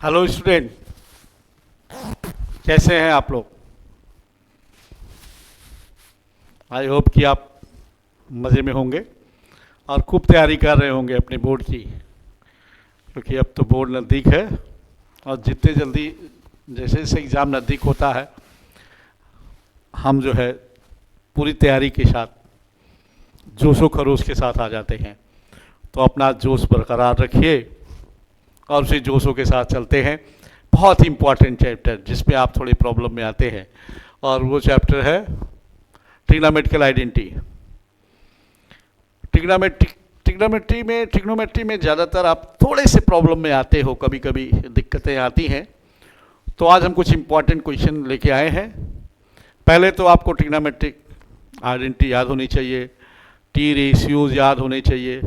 Hello student, कैसे हैं आप लोग। आई होप कि आप मज़े में होंगे और खूब तैयारी कर रहे होंगे अपने बोर्ड की, क्योंकि अब तो बोर्ड नज़दीक है और जितने जल्दी जैसे जैसे एग्ज़ाम नज़दीक होता है हम जो है पूरी तैयारी के साथ जोशो खरोश के साथ आ जाते हैं। तो अपना जोश बरकरार रखिए और उसी जोशों के साथ चलते हैं। बहुत ही इम्पॉर्टेंट चैप्टर जिसमें आप थोड़ी प्रॉब्लम में आते हैं और वो चैप्टर है ट्रिग्नोमेट्रिकल आइडेंटिटी। ट्रिग्नोमेट्री में ज़्यादातर आप थोड़े से प्रॉब्लम में आते हो, कभी कभी दिक्कतें आती हैं। तो आज हम कुछ इम्पॉर्टेंट क्वेश्चन लेके आए हैं। पहले तो आपको ट्रिग्नोमेट्रिक आइडेंटिटी याद होनी चाहिए, टी रेशियोज याद होने चाहिए।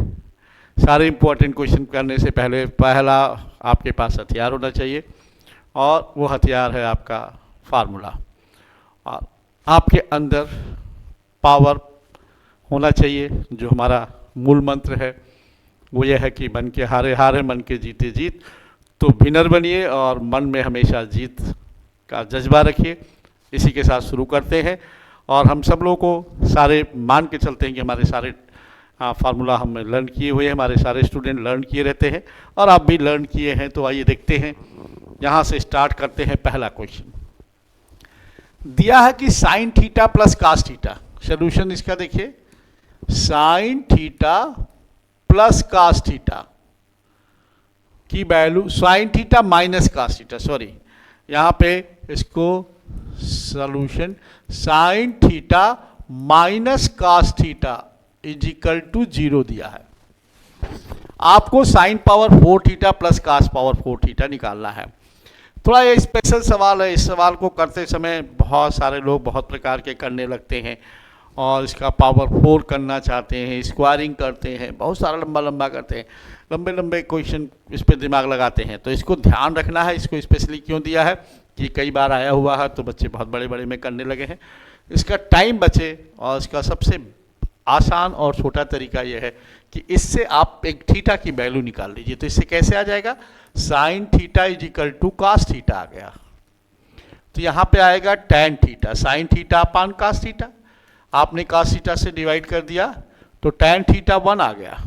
सारे इम्पॉर्टेंट क्वेश्चन करने से पहला आपके पास हथियार होना चाहिए और वो हथियार है आपका फार्मूला। और आपके अंदर पावर होना चाहिए। जो हमारा मूल मंत्र है वो ये है कि मन के हारे हारे, मन के जीते जीत। तो विनर बनिए और मन में हमेशा जीत का जज्बा रखिए। इसी के साथ शुरू करते हैं। और हम सब लोगों को सारे मान के चलते हैं कि हमारे सारे फार्मूला हमने लर्न किए हुए हैं, हमारे सारे स्टूडेंट लर्न किए रहते हैं और आप भी लर्न किए हैं। तो आइए देखते हैं, यहाँ से स्टार्ट करते हैं। पहला क्वेश्चन दिया है कि sine theta plus cos theta. Solution इसका देखिए, sine theta plus cos theta की value, sine theta minus cos theta, sorry यहाँ पे इसको solution sine theta minus cos theta is equal to 0 दिया है। आपको sine power 4 theta plus cos power 4 theta निकालना है। थोड़ा ये स्पेशल सवाल है। इस सवाल को करते समय बहुत सारे लोग बहुत प्रकार के करने लगते हैं और इसका पावर 4 करना चाहते हैं, स्क्वायरिंग करते हैं, बहुत सारा लंबा लंबा करते हैं, लंबे लंबे क्वेश्चन इस पर दिमाग लगाते हैं। तो इसको ध्यान रखना है। इसको स्पेशली क्यों दिया है कि कई बार आया हुआ है तो बच्चे बहुत बड़े बड़े में करने लगे हैं। इसका टाइम बचे और इसका सबसे आसान और छोटा तरीका यह है कि इससे आप एक थीटा की वैल्यू निकाल लीजिए। तो इससे कैसे आ जाएगा, sine theta is equal to cos theta आ गया। तो यहाँ पे आएगा tan theta, sine theta upon cos theta. आपने कास थीटा से डिवाइड कर दिया तो टैन थीटा 1 आ गया।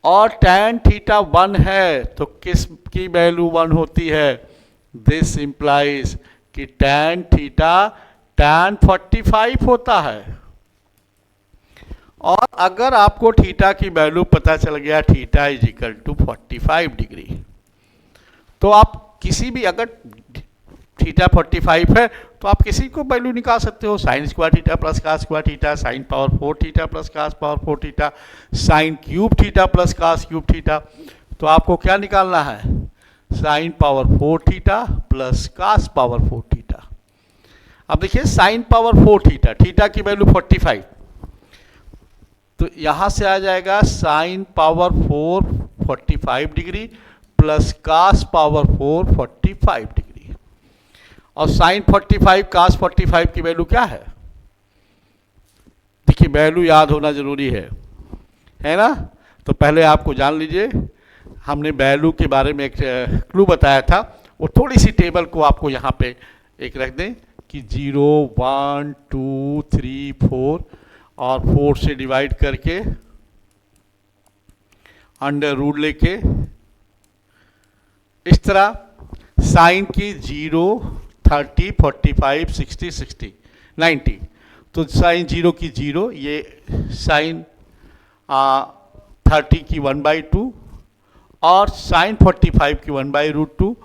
और टैन थीटा 1 है तो किस की वैल्यू 1 होती है, दिस इंप्लाइज कि टैन थीटा टैन 45 होता है। और अगर आपको थीटा की वैल्यू पता चल गया, theta is equal to 45 degree, तो आप किसी भी, अगर थीटा 45 है तो आप किसी को वैल्यू निकाल सकते हो। Sine square theta plus cos square theta, sine power 4 theta plus cos power 4 theta, sine cube theta plus cos cube theta. तो आपको क्या निकालना है, sine power 4 theta plus cos power 4 theta. अब देखिए साइन पावर 4 थीटा, थीटा की value 45, तो यहां से आ जाएगा sine power 4 45 degree plus cos power 4 45 degree. और साइन 45 कास 45 की वैल्यू क्या है, देखिए वैल्यू याद होना जरूरी है ना। तो पहले आपको जान लीजिए, हमने वैल्यू के बारे में एक क्लू बताया था, वो थोड़ी सी टेबल को आपको यहाँ पे एक रख दें कि 0 1 2 3 4 और 4 से डिवाइड करके अंडर रूट लेके इस तरह साइन की 0 30 45 60 60 90। तो साइन 0 की 0, ये साइन 30 की 1/2 और साइन 45 की 1/√2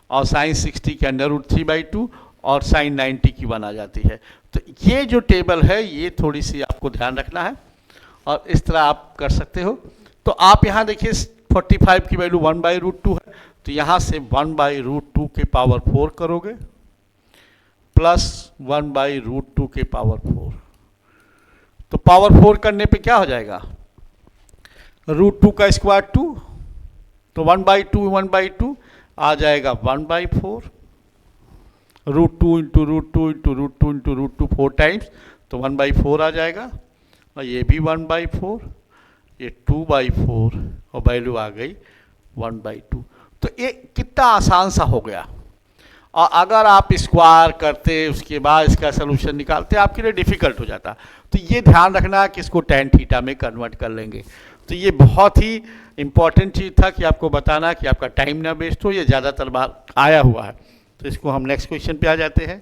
और साइन 60 के अंडर रूट 3/2 और साइन 90 की 1 आ जाती है। तो ये जो टेबल है ये थोड़ी सी आपको ध्यान रखना है और इस तरह आप कर सकते हो। तो आप यहाँ देखिए 45 की वैल्यू 1/√2 है, तो यहाँ से 1/√2 के पावर 4 करोगे प्लस 1/√2 के पावर 4। तो पावर 4 करने पे क्या हो जाएगा, √2 का स्क्वायर 2, तो 1/2 आ जाएगा 1/4, √2 इंटू √2 इंटू √2 इंटू √2 4 टाइम्स, तो 1/4 आ जाएगा। और ये भी 1/4, ये 2/4 और वैल्यू आ गई 1/2। तो ये कितना आसान सा हो गया। और अगर आप स्क्वायर करते उसके बाद इसका सोल्यूशन निकालते आपके लिए डिफिकल्ट हो जाता। तो ये ध्यान रखना कि इसको tan थीटा में कन्वर्ट कर लेंगे। तो ये बहुत ही इंपॉर्टेंट चीज़ था कि आपको बताना कि आपका टाइम ना वेस्ट हो, ये ज़्यादातर बार आया हुआ है। तो इसको हम नेक्स्ट क्वेश्चन पे आ जाते हैं।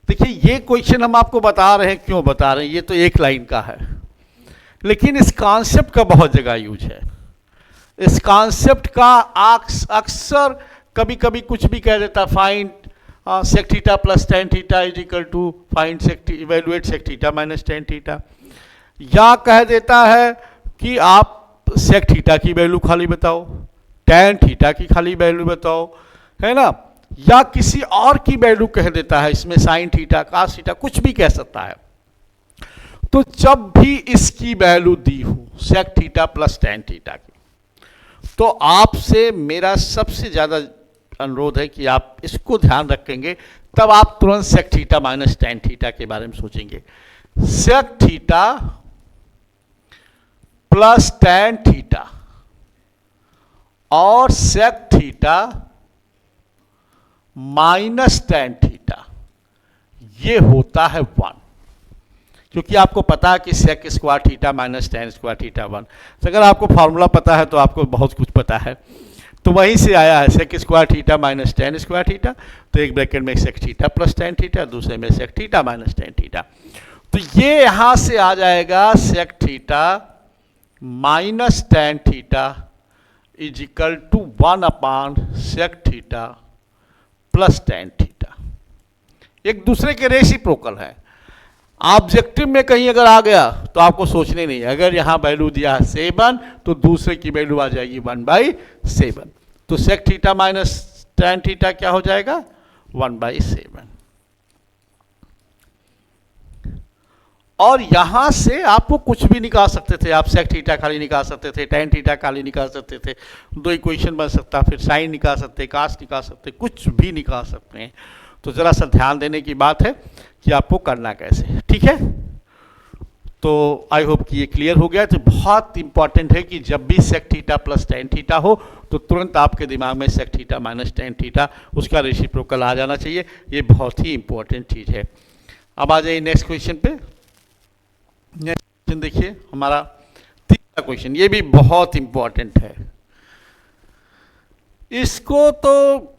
देखिए ये क्वेश्चन हम आपको बता रहे हैं, क्यों बता रहे हैं, ये तो एक लाइन का है, लेकिन इस कॉन्सेप्ट का बहुत जगह यूज है। इस कॉन्सेप्ट का अक्सर कभी कभी कुछ भी कह देता, find sec theta plus tan theta is equal to find evaluate sec theta minus tan theta, या कह देता है कि आप सेक थीटा की वैल्यू खाली बताओ, tan थीटा की खाली वैल्यू बताओ, है ना, या किसी और की वैल्यू कह देता है, इसमें साइन थीटा कास थीटा कुछ भी कह सकता है। तो जब भी इसकी वैल्यू दी हो sec theta plus tan theta की, तो आपसे मेरा सबसे ज़्यादा अनुरोध है कि आप इसको ध्यान रखेंगे, तब आप तुरंत sec theta minus tan theta के बारे में सोचेंगे। Sec theta plus tan theta और sec theta minus tan theta, ये होता है 1, क्योंकि आपको पता है कि sec square theta minus tan square theta 1। तो अगर आपको फॉर्मूला पता है तो आपको बहुत कुछ पता है, तो वहीं से आया है sec square theta minus tan square theta. तो एक ब्रैकेट में sec theta plus tan theta, दूसरे में sec theta minus tan theta. तो ये यहां से आ जाएगा sec theta minus tan theta is equal to 1 upon sec theta plus tan theta. एक दूसरे के रेसिप्रोकल है। ऑब्जेक्टिव में कहीं अगर आ गया तो आपको सोचने नहीं है, अगर यहां वैल्यू दिया है 7 तो दूसरे की वैल्यू आ जाएगी 1/7। तो sec theta minus tan theta क्या हो जाएगा 1/7। और यहां से आपको कुछ भी निकाल सकते थे, आप सेक थीटा खाली निकाल सकते थे, tan थीटा खाली निकाल सकते थे, दो इक्वेशन बन सकता, फिर साइन निकाल सकते, कास निकाल सकते, कुछ भी निकाल सकते हैं। तो जरा सा ध्यान देने की बात है कि आपको करना कैसे, ठीक है। तो आई होप कि ये क्लियर हो गया। तो बहुत इंपॉर्टेंट है कि जब भी sec theta plus tan theta हो तो तुरंत आपके दिमाग में sec theta minus tan theta उसका रेसिप्रोकल आ जाना चाहिए। ये बहुत ही इंपॉर्टेंट चीज़ है। अब आ जाइए नेक्स्ट क्वेश्चन पे। नेक्स्ट क्वेश्चन देखिए हमारा तीसरा क्वेश्चन, ये भी बहुत इंपॉर्टेंट है। इसको तो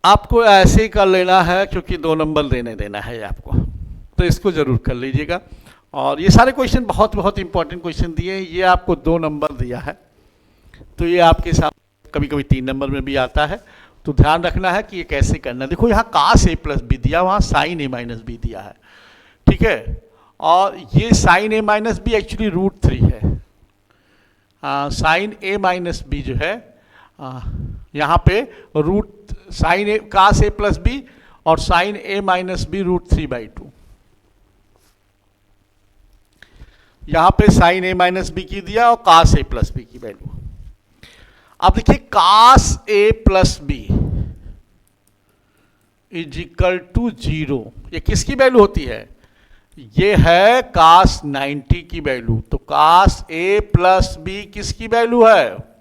आपको ऐसे ही कर लेना है क्योंकि 2 नंबर देना है आपको, तो इसको जरूर कर लीजिएगा। और ये सारे क्वेश्चन बहुत बहुत इंपॉर्टेंट क्वेश्चन दिए हैं। ये आपको 2 नंबर दिया है, तो ये आपके साथ कभी कभी 3 नंबर में भी आता है। तो ध्यान रखना है कि ये कैसे करना है। देखो यहाँ कास a प्लस बी दिया, वहाँ साइन a माइनस बी दिया है, ठीक है। और ये sine a minus B actually √3 है। साइन a माइनस बी जो है यहाँ पे root sine A cos a plus B और साइन a माइनस बी √3/2। यहां पे साइन a माइनस बी की दिया और कास a प्लस बी की वैल्यू। अब देखिए cos a plus B is equal to 0, ये किसकी वैल्यू होती है, ये है कास 90 की वैल्यू। तो कास a प्लस बी किसकी वैल्यू है,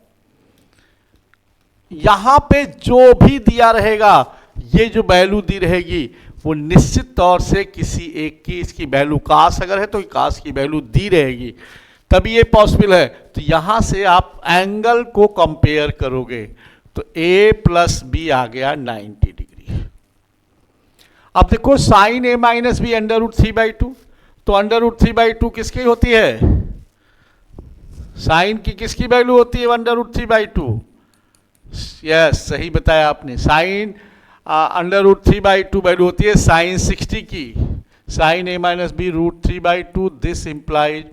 यहां पे जो भी दिया रहेगा, ये जो वैल्यू दी रहेगी वो निश्चित तौर से किसी एक की, इसकी वैल्यू कास अगर है तो कास की वैल्यू दी रहेगी, तभी ये पॉसिबल है। तो यहां से आप एंगल को कंपेयर करोगे तो a प्लस बी आ गया 90 डिग्री। अब देखो साइन a माइनस बी √3/2, तो √3/2 किसकी होती है, साइन की किसकी वैल्यू होती है √3/2। यस सही बताया आपने, साइन √3/2 वैल्यू होती है साइन 60 की। Sine a minus B √3/2, this implies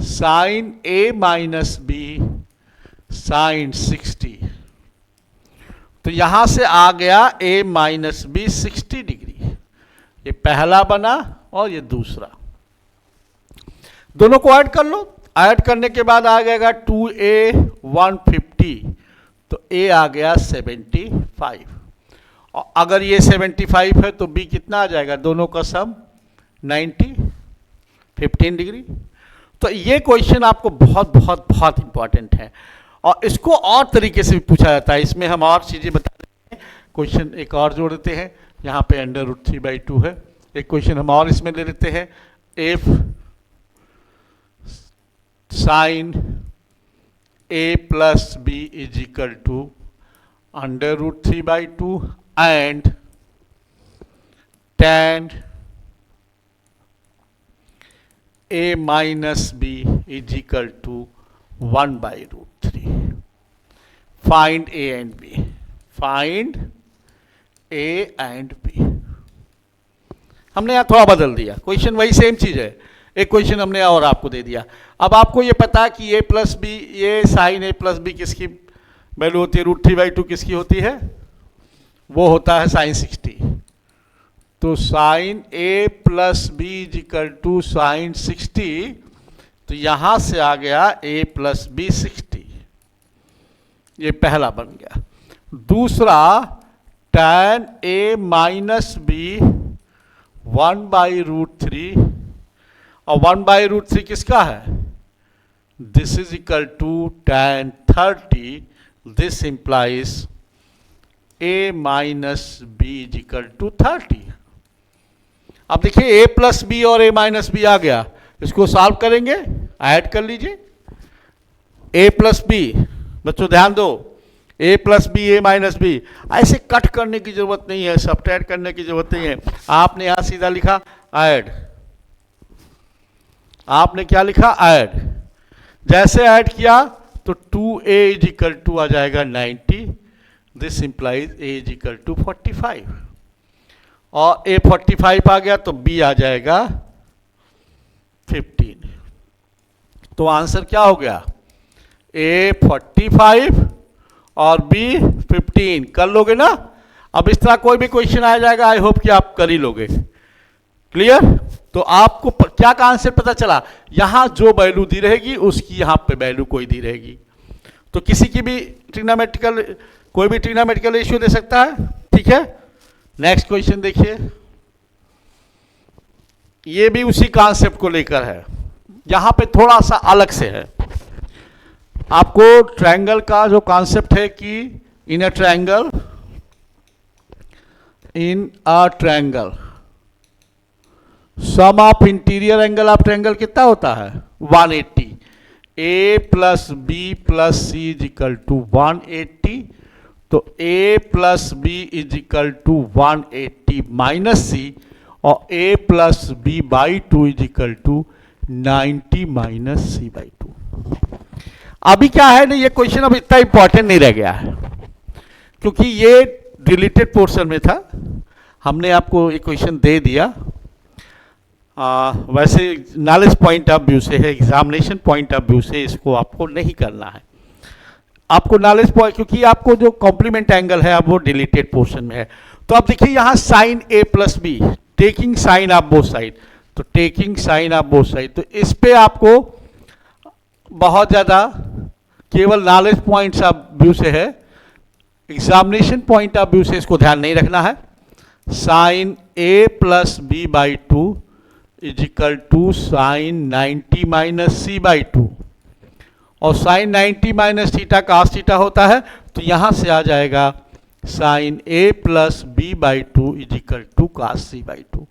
sine a minus B sine 60। तो यहां से आ गया a माइनस बी 60 डिग्री, ये पहला बना और ये दूसरा। दोनों को ऐड कर लो, ऐड करने के बाद आ जाएगा 2a 150, तो a आ गया 75। और अगर ये 75 है तो b कितना आ जाएगा, दोनों का सम 90, 15 डिग्री। तो ये क्वेश्चन आपको बहुत बहुत बहुत इंपॉर्टेंट है, और इसको और तरीके से भी पूछा जाता है। इसमें हम और चीज़ें बता देते हैं, क्वेश्चन एक और जोड़ देते हैं। यहाँ पे √3/2 है। एक क्वेश्चन हम और इसमें ले लेते हैं, if sine a plus B is equal to √3/2 and tan a minus B is equal to 1/√3। Find a and b, find a and b। हमने यहाँ थोड़ा बदल दिया, क्वेश्चन वही सेम चीज है, एक क्वेश्चन हमने और आपको दे दिया। अब आपको ये पता है कि a प्लस बी, ये साइन a प्लस बी किसकी वैल्यू होती है, √3/2 किसकी होती है, वो होता है साइन 60। तो sine a plus B is equal to sine 60, तो यहां से आ गया a प्लस बी 60, ये पहला बन गया। दूसरा tan a माइनस बी 1/√3, और 1/√3 किसका है, this is equal to tan 30, this implies a minus B is equal to 30। अब देखिए a प्लस बी और a माइनस बी आ गया, इसको सॉल्व करेंगे, ऐड कर लीजिए। a प्लस बी, बच्चों ध्यान दो, a plus B a minus B, ऐसे कट करने की जरूरत नहीं है, सब्ट्रैक्ट करने की जरूरत नहीं है। आपने यहां सीधा लिखा ऐड, आपने क्या लिखा ऐड। जैसे ऐड किया तो 2a इज इक्वल टू आ जाएगा 90, this implies a is equal to 45, और a 45 आ गया तो b आ जाएगा 15। तो आंसर क्या हो गया, a 45 और b 15। कर लोगे ना। अब इस तरह कोई भी क्वेश्चन आ जाएगा, आई होप कि आप कर ही लोगे। क्लियर। तो आपको क्या कॉन्सेप्ट पता चला, यहां जो वैल्यू दी रहेगी उसकी यहां पे वैल्यू कोई दी रहेगी। तो किसी की भी ट्रिग्नोमेट्रिकल, कोई भी ट्रिग्नोमेट्रिकल रेशियो दे सकता है, ठीक है। नेक्स्ट क्वेश्चन देखिए, ये भी उसी कॉन्सेप्ट को लेकर है, यहां पे थोड़ा सा अलग से है। आपको ट्रायंगल का जो कॉन्सेप्ट है कि in a triangle, sum of interior angle of triangle कितना होता है, 180। a plus B plus C is equal to 180, तो a plus B is equal to 180 minus C, और a plus B by 2 is equal to 90 minus C by 2। अभी क्या है ना, ये क्वेश्चन अब इतना इंपॉर्टेंट नहीं रह गया है, क्योंकि ये डिलीटेड पोर्शन में था। हमने आपको ये क्वेश्चन दे दिया। वैसे नॉलेज पॉइंट ऑफ व्यू से है, एग्जामिनेशन पॉइंट ऑफ व्यू से इसको आपको नहीं करना है। आपको नॉलेज पॉइंट, क्योंकि आपको जो कॉम्प्लीमेंट एंगल है अब वो डिलीटेड पोर्शन में है। तो अब देखिए यहाँ sine a plus B, taking sine of both side, तो taking sine of both side, तो इस पे आपको बहुत ज़्यादा केवल नॉलेज पॉइंट्स ऑफ व्यू से है, एग्जामिनेशन पॉइंट ऑफ व्यू से इसको ध्यान नहीं रखना है। Sine a plus B by 2 is equal to sine 90 minus C by 2, और sine 90 minus theta cos theta होता है, तो यहां से आ जाएगा sine a plus B by 2 is equal to cos C by 2।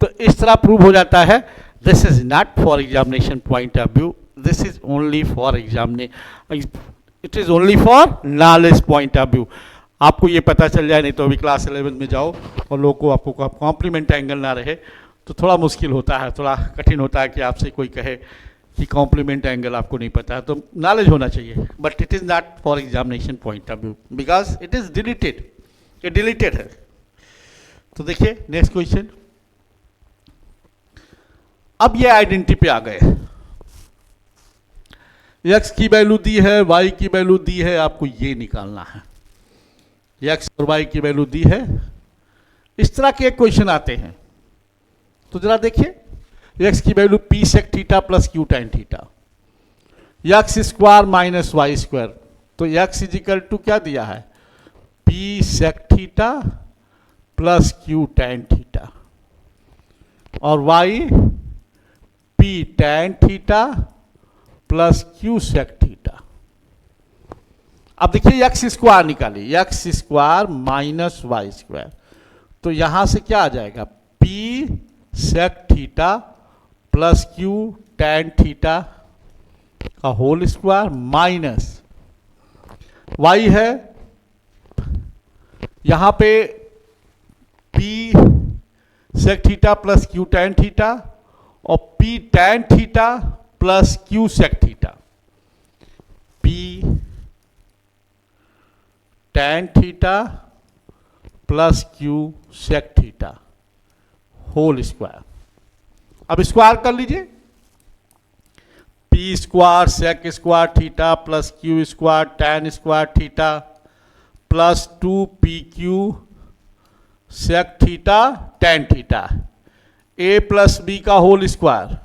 तो इस तरह प्रूव हो जाता है। This is not for examination point of view, this is only for it is only for knowledge point of view. आपको ये पता चल जाए, नहीं तो अभी क्लास 11 में जाओ और लोगों को आपको कॉम्प्लीमेंट एंगल ना रहे तो थोड़ा मुश्किल होता है, थोड़ा कठिन होता है कि आपसे कोई कहे कि कॉम्प्लीमेंट एंगल आपको नहीं पता है। तो नॉलेज होना चाहिए, but it is not for examination point of view because it is deleted, ये डिलीटेड है। तो देखिए नेक्स्ट क्वेश्चन, अब ये आइडेंटिटी पे आ गए। x की वैल्यू दी है, y की वैल्यू दी है, आपको ये निकालना है। x और y की वैल्यू दी है, इस तरह के क्वेश्चन आते हैं। तो जरा देखिए, x की value p sec theta plus q tan theta, x square minus y square, तो x इज इक्वल टू क्या दिया है, p sec theta plus q tan theta, और y P tan theta plus Q sec theta. अब देखिए x square निकालिए, x square minus y square, तो यहां से क्या आ जाएगा, P sec theta plus Q tan theta का होल स्क्वायर माइनस y है यहां पे P sec theta plus Q tan theta और P tan theta plus Q sec theta, P tan theta plus Q sec theta whole square. अब square कर लीजिए, P square sec square theta plus Q square tan square theta plus 2PQ sec theta tan theta, A plus B का whole square,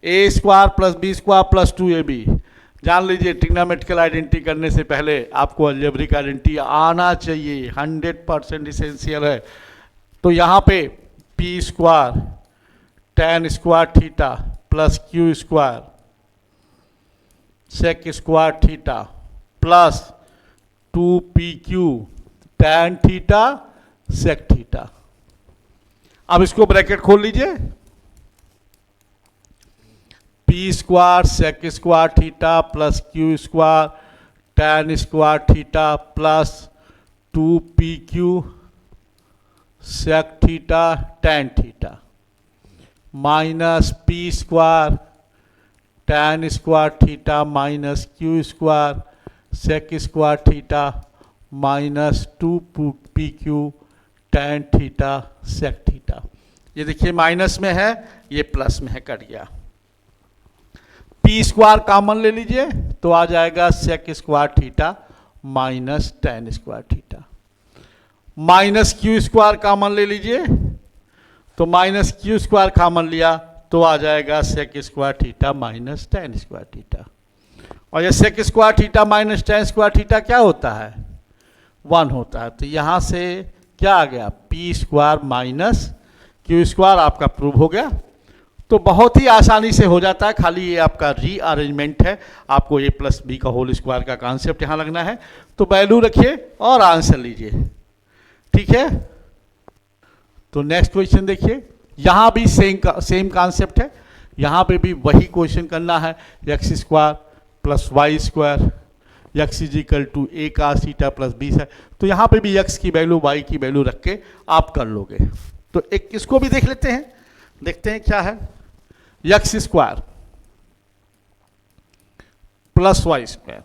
A square plus B square plus 2AB। जान लीजिए trigonometrical identity करने से पहले आपको algebraic identity आना चाहिए, 100% essential है। तो यहाँ पे P square tan square theta plus Q square sec square theta plus 2PQ tan theta sec theta. अब इसको ब्रैकेट खोल लीजिए, P square sec square theta plus Q square tan square theta plus 2PQ sec theta tan theta minus P square tan square theta minus Q square sec square theta minus 2PQ tan theta sec theta. ये देखिए minus में है, ये plus में है, cut गया। P square common ले लीजिए तो आ जाएगा sec square theta minus tan square theta, minus Q square common ले लीजिए तो माइनस Q स्क्वायर कॉमन लिया तो आ जाएगा sec square theta minus tan square theta. और ये sec square theta minus tan square theta क्या होता है, 1 होता है। तो यहाँ से क्या आ गया, P square minus Q square आपका प्रूव हो गया। तो बहुत ही आसानी से हो जाता है, खाली ये आपका रीअरेंजमेंट है, आपको A प्लस बी का होल स्क्वायर का कॉन्सेप्ट यहाँ लगना है। तो वैल्यू रखिए और आंसर लीजिए, ठीक है। तो नेक्स्ट क्वेश्चन देखिए, यहाँ भी सेम कॉन्सेप्ट है, यहाँ पे भी वही क्वेश्चन करना है, x square plus Y square x is equal to A cos theta plus b है। तो यहाँ पे भी x की वैल्यू y की वैल्यू रख के आप कर लोगे। तो एक इसको भी देख लेते हैं, देखते हैं क्या है, x square plus Y square.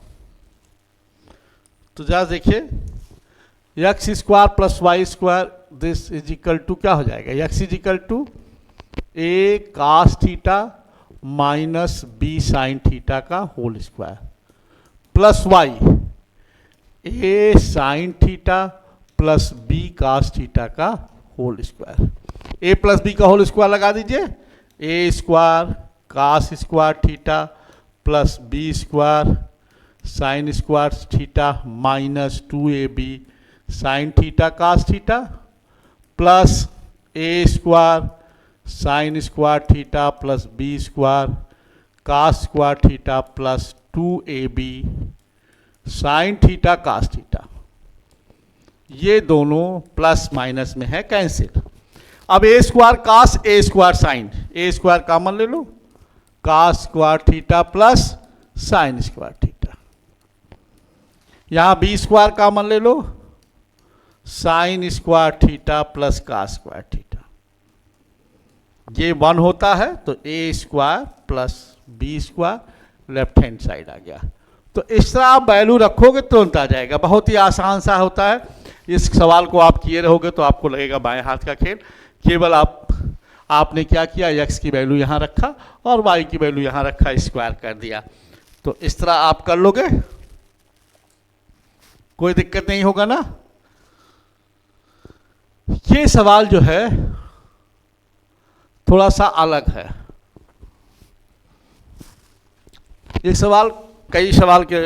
तो जरा देखिए X square plus Y square this is equal to क्या हो जाएगा, X is equal to A cos theta minus B sine theta का whole square plus Y A sine theta plus B cos theta का whole square. A plus B का whole square लगा दीजिए, A square cos square theta plus B square sine square theta minus 2ab sine theta cos theta plus A square sine square theta plus B square cos square theta plus 2ab sine theta cos theta. ये दोनों plus minus में है, cancel. अब A square cos A square sine, A square common ले लो, cos square theta plus sine square theta. यहां B square common ले लो, sine square theta plus cos square theta. ये 1 होता है तो A square plus B square left hand side आ गया। तो इस तरह आप वैल्यू रखोगे तुरंत आ जाएगा, बहुत ही आसान सा होता है। इस सवाल को आप किए रहोगे तो आपको लगेगा बाएं हाथ का खेल। केवल आपने क्या किया, x की वैल्यू यहाँ रखा और y की वैल्यू यहाँ रखा, स्क्वायर कर दिया। तो इस तरह आप कर लोगे, कोई दिक्कत नहीं होगा ना। ये सवाल जो है थोड़ा सा अलग है। ये सवाल कई सवाल के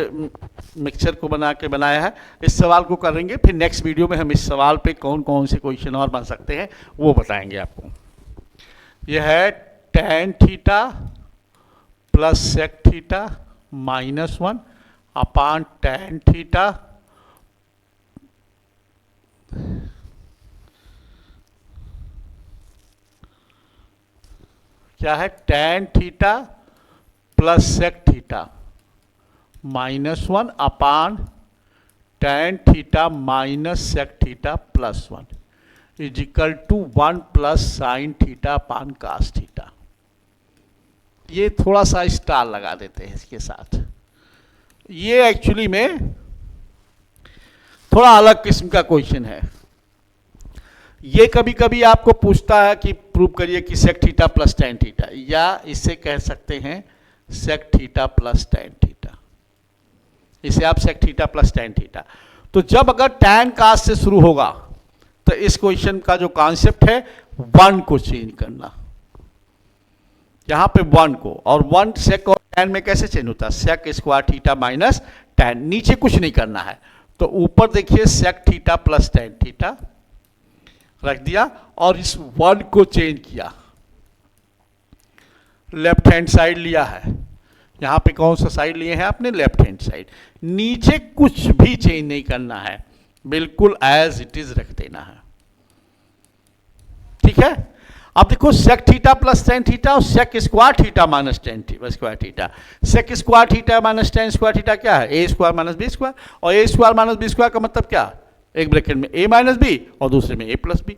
मिक्सचर को बना के बनाया है। इस सवाल को करेंगे, फिर नेक्स्ट वीडियो में हम इस सवाल पे कौन कौन से क्वेश्चन और बन सकते हैं वो बताएंगे आपको। यह है tan theta plus sec theta minus 1 upon tan theta क्या है, tan theta plus sec theta minus 1 upon tan theta minus sec theta plus 1 is equal to 1 plus sine theta upon cos theta. ये थोड़ा सा star लगा देते हैं इसके साथ। ये एक्चुअली में थोड़ा अलग किस्म का क्वेश्चन है। ये कभी कभी आपको पूछता है कि प्रूव करिए कि sec theta plus tan theta, या इसे कह सकते हैं sec theta plus tan theta. इसे आप sec theta plus tan theta. तो जब अगर tan cos से शुरू होगा तो इस क्वेश्चन का जो कॉन्सेप्ट है 1 को चेंज करना, यहां पे 1 को, और 1 sec और tan में कैसे चेंज होता है, sec square theta minus tan, नीचे कुछ नहीं करना है। तो ऊपर देखिए sec theta plus tan theta रख दिया और इस 1 को चेंज किया, लेफ्ट हैंड साइड लिया है। यहां पे कौन सा साइड लिए हैं आपने, लेफ्ट हैंड साइड। नीचे कुछ भी चेंज नहीं करना है, बिल्कुल एज इट इज रख देना है, ठीक है। अब देखो sec theta plus tan theta और sec square theta minus tan square theta. sec square theta minus tan square theta क्या है, a square minus b square, और a square minus b square का मतलब क्या, एक ब्रैकेट में a माइनस b और दूसरे में a प्लस b।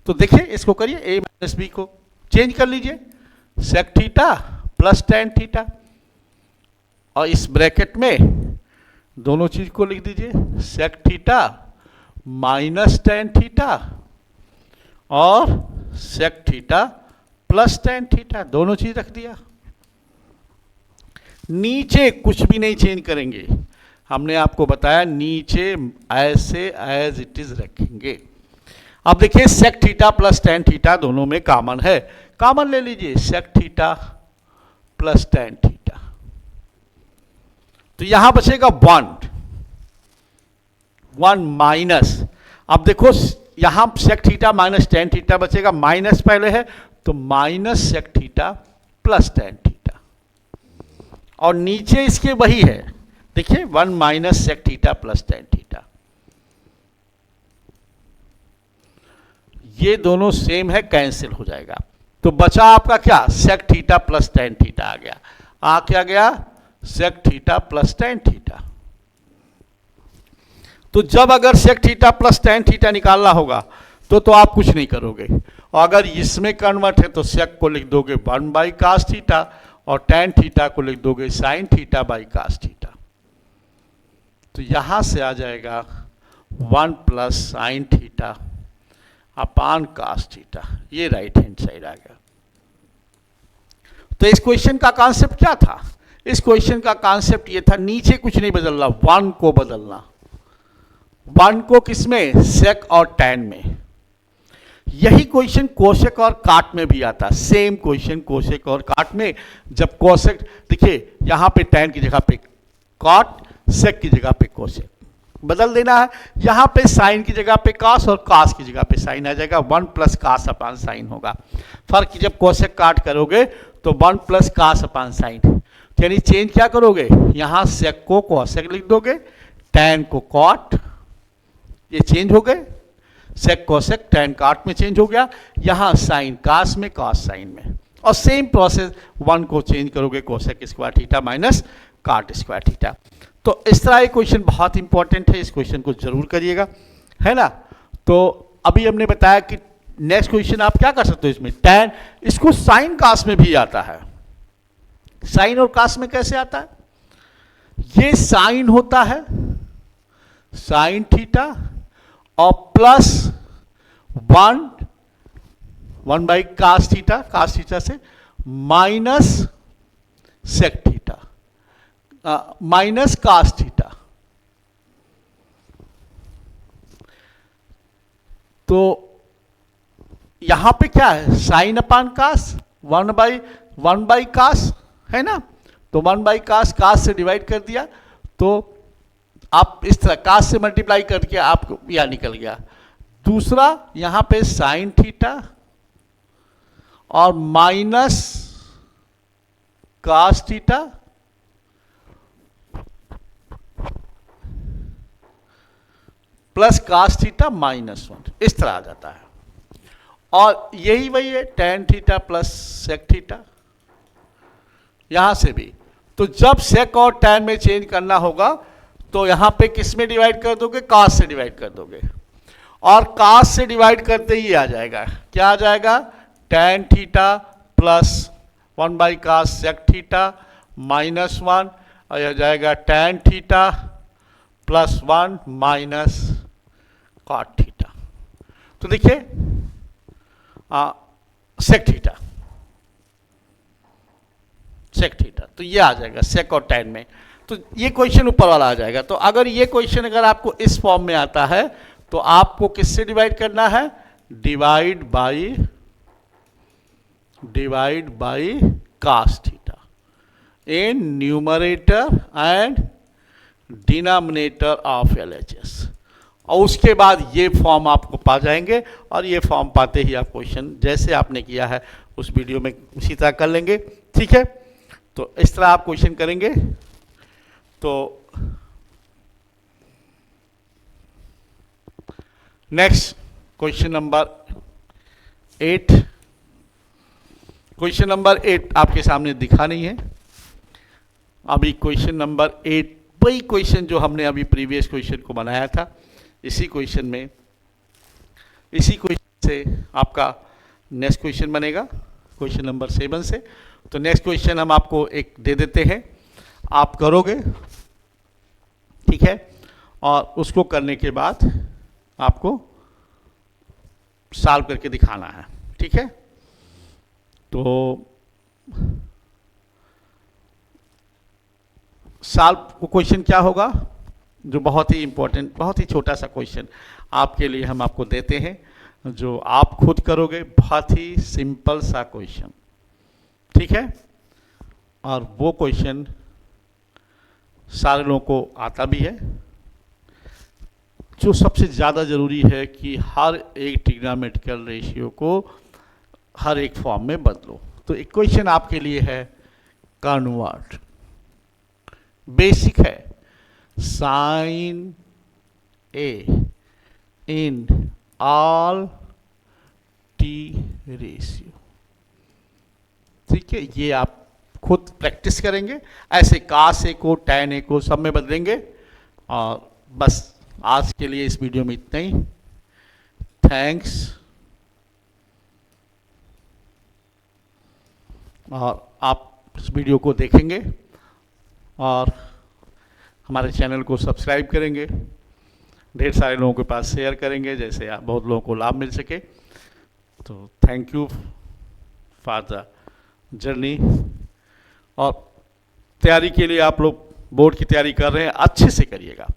तो देखिए इसको करिए, a माइनस b को चेंज कर लीजिए, sec theta plus tan theta, और इस ब्रैकेट में दोनों चीज को लिख दीजिए, sec theta minus tan theta और sec theta plus tan theta, दोनों चीज रख दिया। नीचे कुछ भी नहीं चेंज करेंगे, हमने आपको बताया नीचे ऐसे एज इट इज रखेंगे। अब देखिए sec theta plus tan theta दोनों में कॉमन है, कॉमन ले लीजिए, sec theta plus tan theta. तो यहां बचेगा 1 माइनस, अब देखो यहां sec theta minus tan theta बचेगा, माइनस पहले है तो minus sec theta plus tan theta, और नीचे इसके वही है, देखिए 1 minus sec theta plus tan theta. ये दोनों सेम है, कैंसिल हो जाएगा। तो बचा आपका क्या, sec theta plus tan theta आ गया। आ क्या गया, sec theta plus tan theta. तो जब अगर sec theta plus tan theta निकालना होगा तो आप कुछ नहीं करोगे, और अगर इसमें कन्वर्ट है तो sec को लिख दोगे 1 बाई कास थीटा और tan थीटा को लिख दोगे sine theta by cos theta. तो यहां से आ जाएगा 1 plus sine theta upon cos theta, ये राइट हैंड साइड आ गया। तो इस क्वेश्चन का कॉन्सेप्ट क्या था, इस क्वेश्चन का कॉन्सेप्ट ये था, नीचे कुछ नहीं बदलना, 1 को बदलना। 1 को किसमें, sec और tan में। यही क्वेश्चन कोसेक और काट में भी आता है, सेम क्वेश्चन कोसेक और काट में। जब कोसेक, देखिए यहां पे tan की जगह पे कॉट, sec की जगह पे कोसेक बदल देना है, यहां पे साइन की जगह पे कास और कास की जगह पे साइन आ जाएगा, 1 प्लस कास अपान साइन होगा। फर्क जब कोसेक काट करोगे तो 1 प्लस कास अपान साइन, यानी चेंज क्या करोगे, यहां sec को कोसेक लिख दोगे, tan को कॉट, ये चेंज हो गए, sec कोसेक tan काट में चेंज हो गया, यहां साइन कास में कास साइन में, और सेम प्रोसेस 1 को चेंज करोगे कोसेक स्क्वायर थीटा माइनस काट स्क्वायर थीटा। तो इस तरह ये क्वेश्चन बहुत इंपॉर्टेंट है, इस क्वेश्चन को जरूर करिएगा, है ना। तो अभी हमने बताया कि नेक्स्ट क्वेश्चन आप क्या कर सकते हो इसमें, tan, इसको साइन कास में भी आता है। साइन और कास में कैसे आता है, ये साइन होता है साइन थीटा और प्लस 1 बाई कास थीटा से minus sec theta minus cos theta. तो यहां पे क्या है, साइन अपान कास, 1 बाई कास है ना, तो 1 बाई कास, कास से डिवाइड कर दिया, तो आप इस तरह कास से मल्टीप्लाई करके आपको यह निकल गया। दूसरा यहां पे साइन थीटा और minus cos theta plus cos theta -1, इस तरह आ जाता है। और यही वही है tan theta plus sec theta, यहां से भी। तो जब sec और tan में चेंज करना होगा तो यहां पे किस में डिवाइड कर दोगे, cos से डिवाइड कर दोगे, और cos से डिवाइड करते ही आ जाएगा, क्या आ जाएगा, tan theta plus 1/cos sec theta -1, और यह जाएगा tan theta plus 1 minus cot theta. तो देखिए sec थीटा, sec थीटा, तो ये आ जाएगा sec और tan में। तो ये क्वेश्चन ऊपर वाला आ जाएगा। तो अगर ये क्वेश्चन अगर आपको इस फॉर्म में आता है तो आपको किससे डिवाइड करना है, divide by cos theta in numerator and denominator of LHS, और उसके बाद ये फॉर्म आपको पा जाएंगे, और ये फॉर्म पाते ही आप क्वेश्चन जैसे आपने किया है उस वीडियो में उसी तरह कर लेंगे। ठीक है, तो इस तरह आप क्वेश्चन करेंगे। तो next question number 8, question number 8 आपके सामने दिखा नहीं है। अभी क्वेश्चन नंबर 8 वही क्वेश्चन जो हमने अभी प्रीवियस क्वेश्चन को बनाया था, इसी क्वेश्चन में, इसी क्वेश्चन से आपका नेक्स्ट क्वेश्चन बनेगा, क्वेश्चन नंबर 7 से। तो नेक्स्ट क्वेश्चन हम आपको एक दे देते हैं, आप करोगे, ठीक है, और उसको करने के बाद आपको सॉल्व करके दिखाना है। ठीक है, तो सॉल्व क्वेश्चन क्या होगा, जो बहुत ही इंपॉर्टेंट, बहुत ही छोटा सा क्वेश्चन आपके लिए हम आपको देते हैं, जो आप खुद करोगे, बहुत ही सिंपल सा क्वेश्चन। ठीक है, और वो क्वेश्चन सारे लोगों को आता भी है। जो सबसे ज़्यादा ज़रूरी है कि हर एक ट्रिग्नोमेट्रिकल रेशियो को हर एक फॉर्म में बदलो। तो एक क्वेश्चन आपके लिए है, कन्वर्ट, बेसिक है, sine a in all T ratio. ठीक है, ये आप खुद प्रैक्टिस करेंगे, ऐसे cos ए को tan ए को सब में बदलेंगे। और बस आज के लिए इस वीडियो में इतना ही। थैंक्स, और आप इस वीडियो को देखेंगे और हमारे चैनल को सब्सक्राइब करेंगे, ढेर सारे लोगों के पास शेयर करेंगे, जैसे आप बहुत लोगों को लाभ मिल सके। तो thank you for the journey. और तैयारी के लिए आप लोग बोर्ड की तैयारी कर रहे हैं, अच्छे से करिएगा,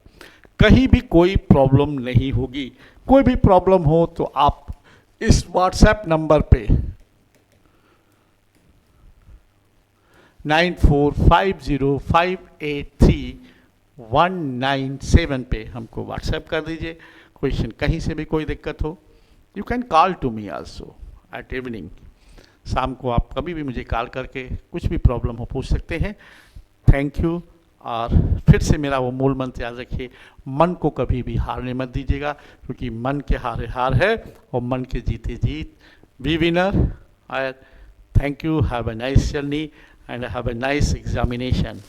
कहीं भी कोई प्रॉब्लम नहीं होगी। कोई भी प्रॉब्लम हो तो आप इस व्हाट्सएप नंबर पे 9450583197 पे हमको व्हाट्सएप कर दीजिए। क्वेश्चन कहीं से भी कोई दिक्कत हो, you can call to me also at evening, शाम को आप कभी भी मुझे कॉल करके कुछ भी प्रॉब्लम हो पूछ सकते हैं। Thank you. और फिर से मेरा वो मूल मंत्र याद रखिए, मन को कभी भी हारने मत दीजिएगा, क्योंकि मन के हारे हार है और मन के जीते जीत। Be winner. Thank you, have a nice journey and have a nice examination.